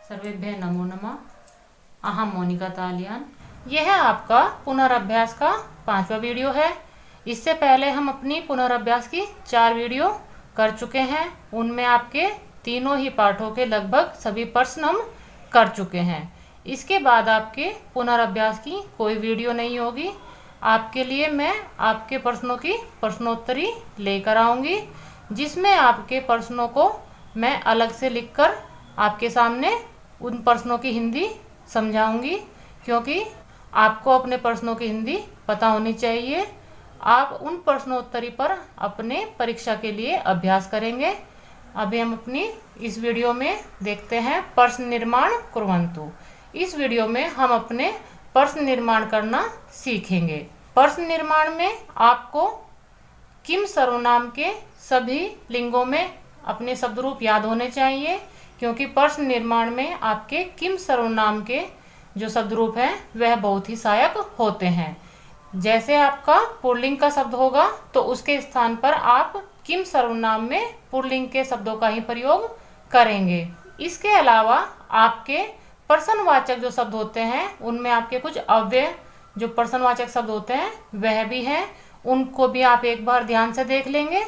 सर्वेभ्यः नमो नमः। अहम मोनिका तालियान। यह आपका पुनर्अभ्यास का 5वां वीडियो है। इससे पहले हम अपनी पुनर्अभ्यास की 4 वीडियो कर चुके हैं। उनमें आपके तीनों ही पाठों के लगभग सभी प्रश्न हम कर चुके हैं। इसके बाद आपके पुनर्अभ्यास की कोई वीडियो नहीं होगी। आपके लिए मैं आपके प्रश्नों की प्रश्नोत्तरी लेकर आऊँगी, जिसमें आपके प्रश्नों को मैं अलग से लिखकर आपके सामने उन प्रश्नों की हिंदी समझाऊंगी, क्योंकि आपको अपने प्रश्नों की हिंदी पता होनी चाहिए। आप उन प्रश्नोत्तरी पर अपने परीक्षा के लिए अभ्यास करेंगे। अभी हम अपनी इस वीडियो में देखते हैं प्रश्न निर्माण कुर्वन्तु। इस वीडियो में हम अपने प्रश्न निर्माण करना सीखेंगे। प्रश्न निर्माण में आपको किम सर्वनाम के सभी लिंगों में अपने शब्द रूप याद होने चाहिए, क्योंकि प्रश्न निर्माण में आपके किम सर्वनाम के जो शब्द रूप हैं वह बहुत ही सहायक होते हैं। जैसे आपका पुल्लिंग का शब्द होगा तो उसके स्थान पर आप किम सर्वनाम में पुल्लिंग के शब्दों का ही प्रयोग करेंगे। इसके अलावा आपके प्रश्नवाचक जो शब्द होते हैं उनमें आपके कुछ अव्यय जो प्रश्नवाचक शब्द होते हैं वह भी हैं, उनको भी आप एक बार ध्यान से देख लेंगे।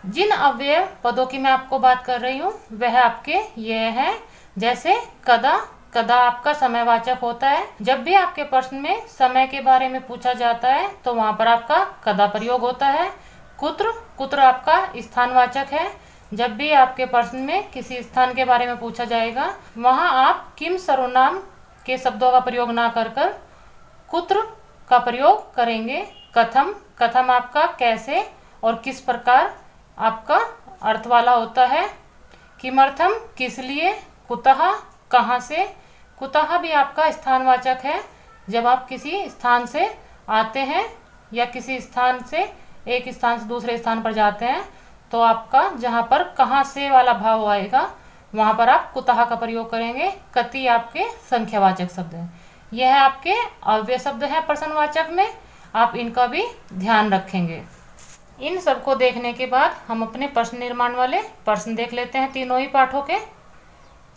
जिन अव्यय पदों की मैं आपको बात कर रही हूँ वह आपके ये हैं। जैसे कदा, कदा आपका समयवाचक होता है। जब भी आपके प्रश्न में समय के बारे में पूछा जाता है तो वहाँ पर आपका कदा प्रयोग होता है। कुत्र, कुत्र आपका स्थानवाचक है। जब भी आपके प्रश्न में किसी स्थान के बारे में पूछा जाएगा वहाँ आप किम सर्वनाम के शब्दों का प्रयोग ना कर कर कुत्र का प्रयोग करेंगे। कथम, कथम आपका कैसे और किस प्रकार आपका अर्थ वाला होता है। किमर्थम किस लिए। कुतः कहाँ से, कुतः भी आपका स्थानवाचक है। जब आप किसी स्थान से आते हैं या किसी स्थान से एक स्थान से दूसरे स्थान पर जाते हैं तो आपका जहाँ पर कहाँ से वाला भाव आएगा वहाँ पर आप कुतः का प्रयोग करेंगे। कति आपके संख्यावाचक शब्द हैं। यह आपके अव्यय शब्द हैं प्रश्नवाचक में, आप इनका भी ध्यान रखेंगे। इन सबको देखने के बाद हम अपने प्रश्न निर्माण वाले प्रश्न देख लेते हैं तीनों ही पाठों के।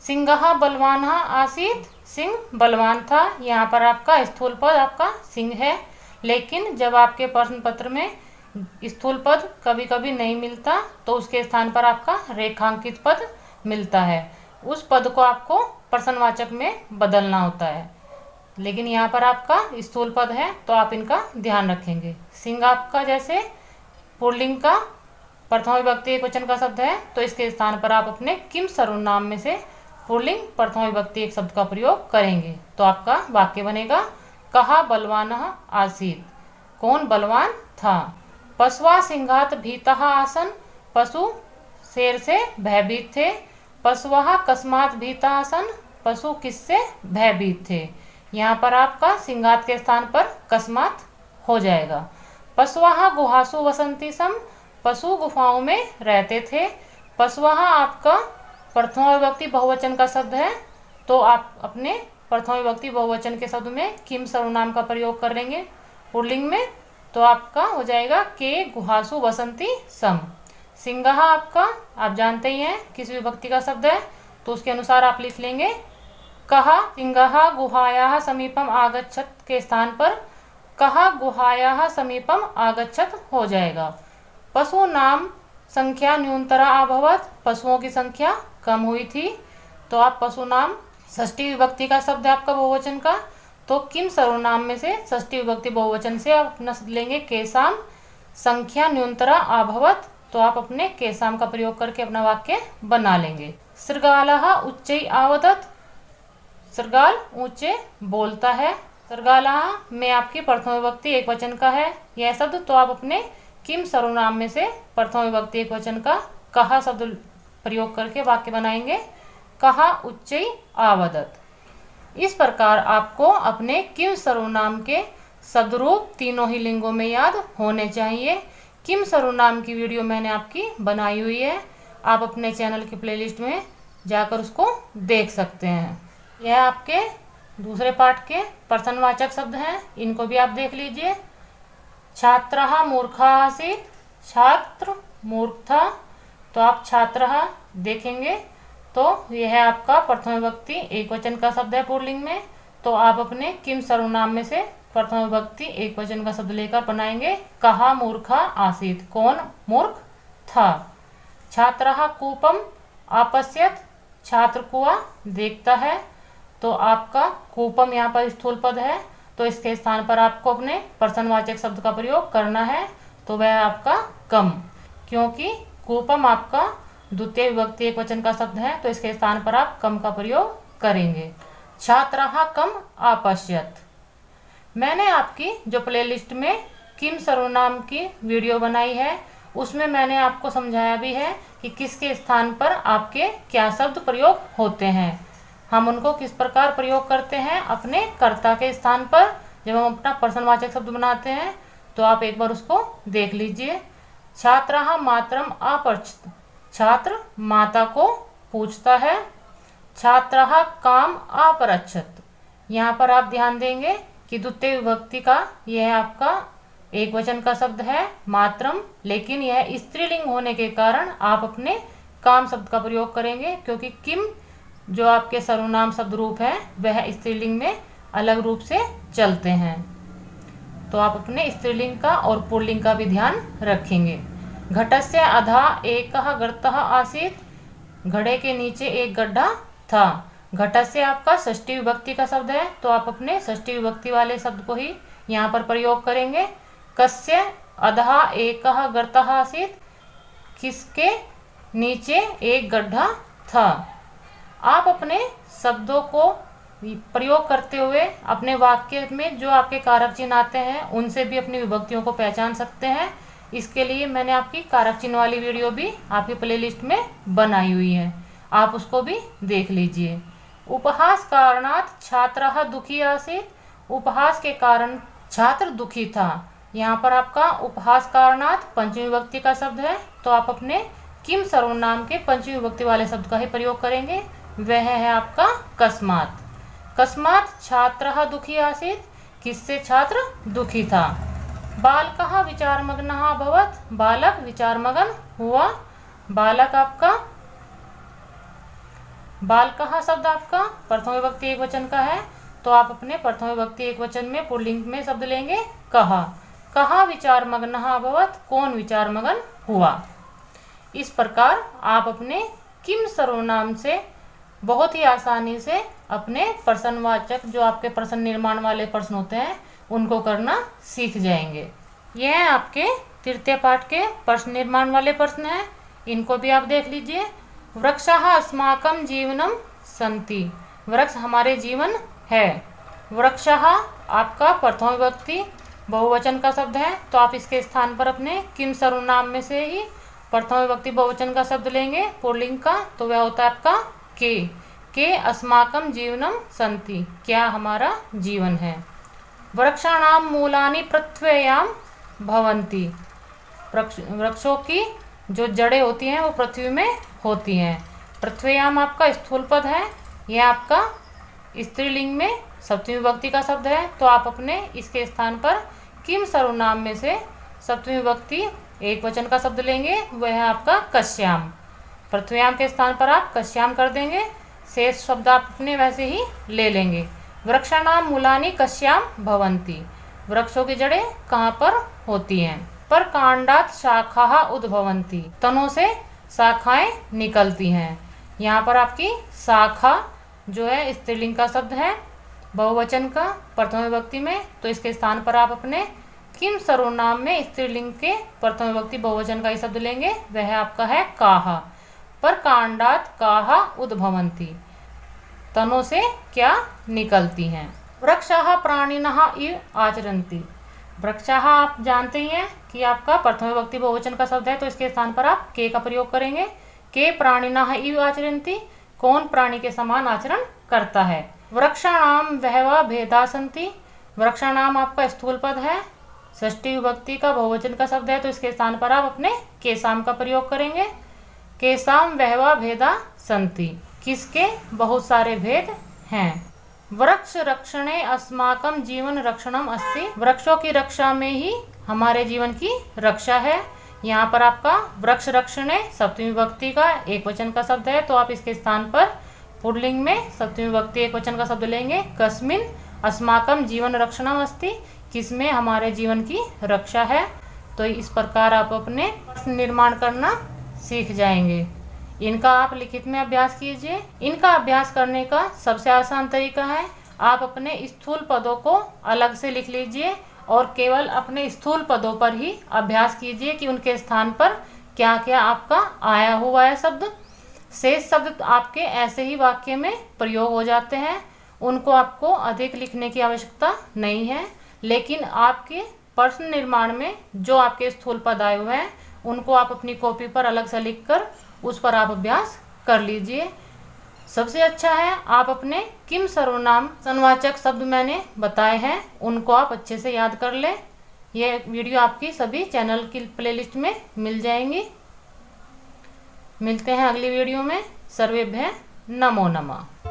सिंहः बलवान आसीत, सिंह बलवान था। यहाँ पर आपका स्थूल पद आपका सिंह है, लेकिन जब आपके प्रश्न पत्र में स्थूल पद कभी कभी नहीं मिलता तो उसके स्थान पर आपका रेखांकित पद मिलता है। उस पद को आपको प्रश्नवाचक में बदलना होता है, लेकिन यहाँ पर आपका स्थूल पद है तो आप इनका ध्यान रखेंगे। सिंह आपका जैसे पुल्लिंग का प्रथम विभक्ति एकवचन का शब्द है तो इसके स्थान पर आप अपने किम सर्वनाम में से पुल्लिंग प्रथम विभक्ति एक शब्द का प्रयोग करेंगे। तो आपका वाक्य बनेगा कहा बलवानः आसीत्, कौन बलवान था। पशुआ सिंहात भीतः आसन, पशु शेर से भयभीत थे। पशुआ कस्मात् भीतः आसन, पशु किससे भयभीत थे। यहाँ पर आपका सिंहात के स्थान पर कस्मात् हो जाएगा। पशुआ गुहासु वसंती सम, पशु गुफाओं में रहते थे। पशुआ आपका प्रथम विभक्ति बहुवचन का शब्द है तो आप अपने प्रथम विभक्ति बहुवचन के शब्द में किम सर्वनाम का प्रयोग करेंगे पुल्लिंग में, तो आपका हो जाएगा के गुहासु वसंती सम। सिंह आपका आप जानते ही हैं किस विभक्ति का शब्द है तो उसके अनुसार आप लिख लेंगे। कहा सिंह गुहायाः समीपम आगच्छत के स्थान पर कहा गुहायाः समीपम आगच्छत हो जाएगा। पशु नाम संख्या न्यूनतरा अभवत, पशुओं की संख्या कम हुई थी। तो आप पशु नाम षष्ठी विभक्ति का शब्द है आपका बहुवचन का, तो किम सर्वनाम में से षष्ठी विभक्ति बहुवचन से आप अपना शब्द लेंगे केसाम संख्या न्यूनतरा अभवत, तो आप अपने केसाम का प्रयोग करके अपना वाक्य बना लेंगे। सृगालः उच्चै आवदत, सृगाल ऊंचे बोलता है। सृगालः में आपकी प्रथम विभक्ति एक वचन का है यह शब्द, तो आप अपने किम सर्वनाम में से प्रथम विभक्ति एक वचन का कहा शब्द प्रयोग करके वाक्य बनाएंगे। कहा उच्चै आवदत। इस प्रकार आपको अपने किम सर्वनाम के शब्द रूप तीनों ही लिंगों में याद होने चाहिए। किम सर्वनाम की वीडियो मैंने आपकी बनाई हुई है, आप अपने चैनल की प्लेलिस्ट में जाकर उसको देख सकते हैं। यह आपके दूसरे पाठ के प्रश्नवाचक शब्द हैं, इनको भी आप देख लीजिए। छात्रः मूर्खः आसीत्, छात्र मूर्ख था तो आप छात्रः देखेंगे। तो यह है आपका प्रथम विभक्ति एक वचन का शब्द है पुल्लिंग में। तो आप अपने किम सर्वनाम में से प्रथम विभक्ति एक वचन का शब्द लेकर बनाएंगे। कहा मूर्खा आसीत्, कौन मूर्ख था। छात्रः कूपम आपश्यत, छात्र कुआं देखता है। तो आपका कूपम यहाँ पर स्थूल पद है, तो इसके स्थान पर आपको अपने प्रश्नवाचक शब्द का प्रयोग करना है। तो वह आपका कम, क्योंकि कूपम आपका द्वितीय विभक्ति एक वचन का शब्द है, तो इसके स्थान पर आप कम का प्रयोग करेंगे। छात्रः कम आपश्यत। मैंने आपकी जो प्लेलिस्ट में किम सर्वनाम की वीडियो बनाई है, उसमें मैंने आपको समझाया भी है कि किसके स्थान पर आपके क्या शब्द प्रयोग होते हैं। हम उनको किस प्रकार प्रयोग करते हैं अपने कर्ता के स्थान पर जब हम अपना प्रश्नवाचक शब्द बनाते हैं। तो आप एक बार उसको देख लीजिए। छात्रः मातरम अपृच्छत्, छात्र माता को पूछता है। छात्रः काम अपृच्छत्, यहाँ पर आप ध्यान देंगे कि द्वितीय विभक्ति का यह आपका एक वचन का शब्द है मातरम, लेकिन यह स्त्रीलिंग होने के कारण आप अपने काम शब्द का प्रयोग करेंगे, क्योंकि किम जो आपके सर्वनाम शब्द रूप है वह स्त्रीलिंग में अलग रूप से चलते हैं। तो आप अपने स्त्रीलिंग का और पुल्लिंग का भी ध्यान रखेंगे। घटस्य अधः एकः गर्तः आसीत्, घड़े के नीचे एक गड्ढा था। घटस्य आपका षष्ठी विभक्ति का शब्द है, तो आप अपने षष्ठी विभक्ति वाले शब्द को ही यहाँ पर प्रयोग करेंगे। कस्य अधः एकः गर्तः आसीत्, किसके नीचे एक गड्ढा था। आप अपने शब्दों को प्रयोग करते हुए अपने वाक्य में जो आपके कारक चिन्ह आते हैं उनसे भी अपनी विभक्तियों को पहचान सकते हैं। इसके लिए मैंने आपकी कारक चिन्ह वाली वीडियो भी आपकी प्लेलिस्ट में बनाई हुई है, आप उसको भी देख लीजिए। उपहास कारणात् छात्रः दुखी आसीत्, उपहास के कारण छात्र दुखी था। यहाँ पर आपका उपहास कारणात् पंचमी विभक्ति का शब्द है, तो आप अपने किम सर्वनाम के पंचमी विभक्ति वाले शब्द का ही प्रयोग करेंगे। वह है आपका कस्मात्। कस्मात् छात्रः दुखी आसीत्, किससे छात्र दुखी था। बालकः विचारमग्नः अभवत्, बालक विचारमग्न हुआ। बालक आपका बालकः शब्द आपका प्रथम विभक्ति एक वचन का है, तो आप अपने प्रथम विभक्ति एक वचन में पुल्लिंग में शब्द लेंगे कहा। कहा विचारमग्नः अभवत्, कौन विचारमग्न हुआ। इस प्रकार आप अपने किम सर्वनाम से बहुत ही आसानी से अपने प्रश्नवाचक जो आपके प्रश्न निर्माण वाले प्रश्न होते हैं उनको करना सीख जाएंगे। यह आपके तृतीय पाठ के प्रश्न निर्माण वाले प्रश्न हैं, इनको भी आप देख लीजिए। वृक्षः अस्माकं जीवनम सन्ति, वृक्ष हमारे जीवन है। वृक्षः आपका प्रथम विभक्ति बहुवचन का शब्द है, तो आप इसके स्थान पर अपने किम सर्वनाम में से ही प्रथम विभक्ति बहुवचन का शब्द लेंगे पुल्लिंग का, तो वह होता है आपका के अस्माकं जीवनम सन्ति, क्या हमारा जीवन है। वृक्षाणां मूलानि पृथ्व्यां भवन्ति, वृक्षों की जो जड़ें होती हैं वो पृथ्वी में होती हैं। पृथ्व्याम आपका स्थूल पद है, यह आपका स्त्रीलिंग में सप्तमी विभक्ति का शब्द है, तो आप अपने इसके स्थान पर किम सर्वनाम में से सप्तमी विभक्ति एक वचन का शब्द लेंगे, वह है आपका कश्याम। पृथ्व्याम के स्थान पर आप कश्याम कर देंगे, शेष शब्द आप अपने वैसे ही ले लेंगे। वृक्षाणां मूलानि कश्याम भवन्ति, वृक्षों की जड़ें कहाँ पर होती हैं। पर कांडात् शाखाः उद्भवन्ति, तनों से शाखाएं निकलती हैं। यहाँ पर आपकी शाखा जो है स्त्रीलिंग का शब्द है बहुवचन का प्रथम विभक्ति में, तो इसके स्थान पर आप अपने किम सर्वनाम में स्त्रीलिंग के प्रथम विभक्ति बहुवचन का ही शब्द लेंगे, वह आपका है काहा। पर कांडात् काहा उद्भवन्ति, तनों से क्या निकलती हैं। वृक्षाः प्राणिनः इव आचरन्ति, वृक्षाः आप जानते ही हैं कि आपका प्रथम विभक्ति बहुवचन का शब्द है, तो इसके स्थान पर आप के का प्रयोग करेंगे। के प्राणिनः इव आचरन्ति, कौन प्राणी के समान आचरण करता है। वृक्षाणाम बहवः भेदा सन्ति, वृक्षाणाम आपका स्थूल पद है, षष्ठी विभक्ति का बहुवचन का शब्द है, तो इसके स्थान पर आप अपने केसाम का प्रयोग करेंगे। केसाम बहवः भेदा सन्ति, किसके बहुत सारे भेद हैं। वृक्ष रक्षणे अस्माकं जीवन रक्षणम अस्ति, वृक्षों की रक्षा में ही हमारे जीवन की रक्षा है। यहाँ पर आपका वृक्ष रक्षणे सप्तमी विभक्ति का एक वचन का शब्द है, तो आप इसके स्थान पर पुल्लिंग में सप्तमी विभक्ति एक वचन का शब्द लेंगे। कस्मिन अस्माकं जीवन रक्षणम अस्ति, किसमें हमारे जीवन की रक्षा है। तो इस प्रकार आप अपने निर्माण करना सीख जाएंगे। इनका आप लिखित में अभ्यास कीजिए। इनका अभ्यास करने का सबसे आसान तरीका है, आप अपने स्थूल पदों को अलग से लिख लीजिए और केवल अपने स्थूल पदों पर ही अभ्यास कीजिए कि उनके स्थान पर क्या क्या आपका आया हुआ है शब्द। शेष शब्द आपके ऐसे ही वाक्य में प्रयोग हो जाते हैं, उनको आपको अधिक लिखने की आवश्यकता नहीं है। लेकिन आपके प्रश्न निर्माण में जो आपके स्थूल पद आए हुए हैं उनको आप अपनी कॉपी पर अलग से लिखकर उस पर आप अभ्यास कर लीजिए। सबसे अच्छा है आप अपने किम सर्वनाम संवाचक शब्द मैंने बताए हैं उनको आप अच्छे से याद कर लें। ये वीडियो आपकी सभी चैनल की प्लेलिस्ट में मिल जाएंगी। मिलते हैं अगली वीडियो में। सर्वेभ्यः नमो नमः।